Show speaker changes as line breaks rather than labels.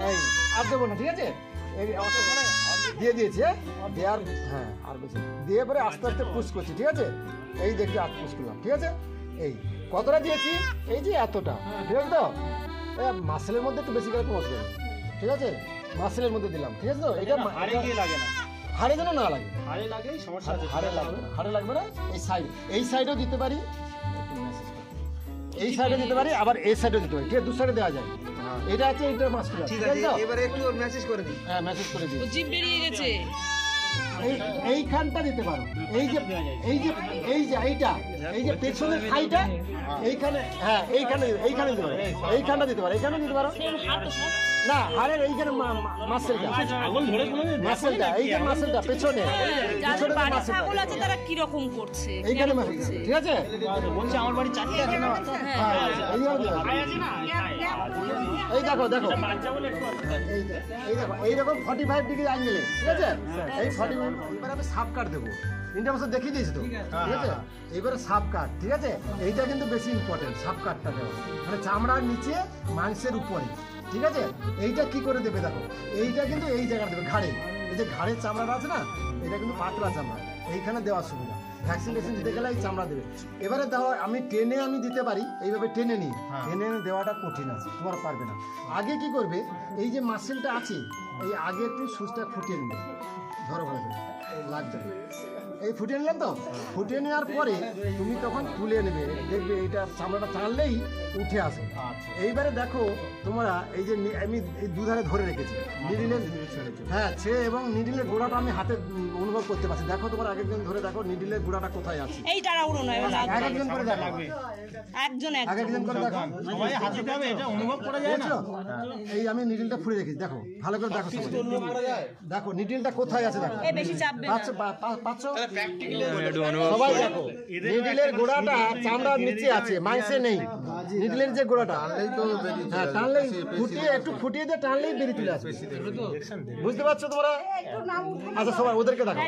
এই আর দেবো না, ঠিক আছে? এই দিয়ে দিয়েছি, দেওয়ার হ্যাঁ আর বেশি দিয়ে পরে আস্তে আস্তে পুশ করছি, ঠিক আছে? এই দেখে আর পুশ করলাম, ঠিক আছে? এই কতটা দিয়েছি, এই যে এতটা, ঠিক আছে তো? মাসেলের মধ্যে একটু বেশি করে মশলা, ঠিক আছে? মাসেলের মধ্যে দিলাম, ঠিক আছে তো? এটা
লাগে না,
হাড়ে যেন না লাগে,
হাড়ে লাগে সমস্যা আছে,
হাড়ে লাগবে না। এই সাইডেও দিতে পারি, এই সাইডে দিতে পারি, আবার এই সাইডেও দিতে পারি, ঠিক আছে? দু সাইডে দেওয়া যায়। এটা আছে, এইটা মাস্টার, ঠিক আছে?
এবারে একটু মেসেজ করে দিই।
হ্যাঁ মেসেজ করে দিই।
জিভ বেরিয়ে গেছে।
এইখানটা দিতে পারো, এই যে এইটা, এই যে পেছনের সাইডটা, এইখানে, হ্যাঁ এইখানে দিতে পারো, এইখানটা দিতে পারো, এইখানে দিতে পারো না, হাড়ের এইখানে মাসেলটা, মাসেলটা, এই যে মাসেলটা পেছনে,
যাদের বাড়ি ছাগল আছে তারা কি রকম করছে,
এইখানে মাসেল, ঠিক আছে?
বলছে আমার বাড়ি 4টে আছে না,
এই দেখো দেখো, এই দেখো এইরকম 45 ডিগ্রি অ্যাঙ্গেলে, ঠিক আছে? এই 45, এবার আমি সাপ কাট দেবো, ইন্টারভিউ দেখিয়ে দিয়েছি তো, ঠিক আছে? এইবারে সাপ কাট, ঠিক আছে? এইটা কিন্তু বেশি ইম্পর্টেন্ট, সাপ কাটটা দেওয়া, মানে চামড়ার নিচে মাংসের উপরে, ঠিক আছে? এইটা কি করে দেবে দেখো, এইটা কিন্তু এই জায়গা দেবে ঘাড়ে, এই যে ঘাড়ের চামড়াটা আছে না, এটা কিন্তু পাতলা চামড়া, এইখানে দেওয়ার সুবিধা। ভ্যাকসিন দিতে গেলে এই চামড়া দেবে। এবারে দেওয়া আমি দিতে পারি, এইভাবে টেনে নিই, টেনে দেওয়াটা কঠিন আছে, তোমার পারবে না। আগে কি করবে, এই যে মাসেলটা আছে, এই আগে একটু সুচটা ফুটিয়ে নেবে, ধরো ভালো করে লাগবে, এই ফুটিয়ে নিলাম তো, ফুটিয়ে নেওয়ার পরে তুমি তখন তুলে নেবে, দেখবে এইটা চামড়াটা টানলেই উঠে আসে। এইবারে দেখো তোমরা, এই যে আমি এই দুধারে ধরে রেখেছি নিডিলের, হ্যাঁ ছেড়ে, এবং নিডিলের গোড়াটা আমি হাতে অনুভব করতে পারছি। দেখো তোমার একজন ধরে দেখো নিডিলের গোড়াটা কোথায় আছে,
এই তাড়াহুড়ো নয়,
একজন করে দেখো, একজন করে দেখো,
সবাই হাতে দেবে, এটা অনুভব করা যায় না।
এই আমি নিডিলটা ফুলে রেখেছি, দেখো ভালো করে দেখো, দেখো নিডিলটা কোথায় আছে, দেখো
বেশি চাপবে
পাচ্ছ সবাই, দেখো নিডিলের গোড়াটা চামড়ার নিচে আছে, মাংসে নেই। নিডিলের যে গোড়াটা, হ্যাঁ টানলেই একটু ফুটিয়ে দিয়ে টানলেই বেরিয়ে চলে আসবে, বুঝতে পারছো তোমরা? আচ্ছা সবাই ওদেরকে দেখো,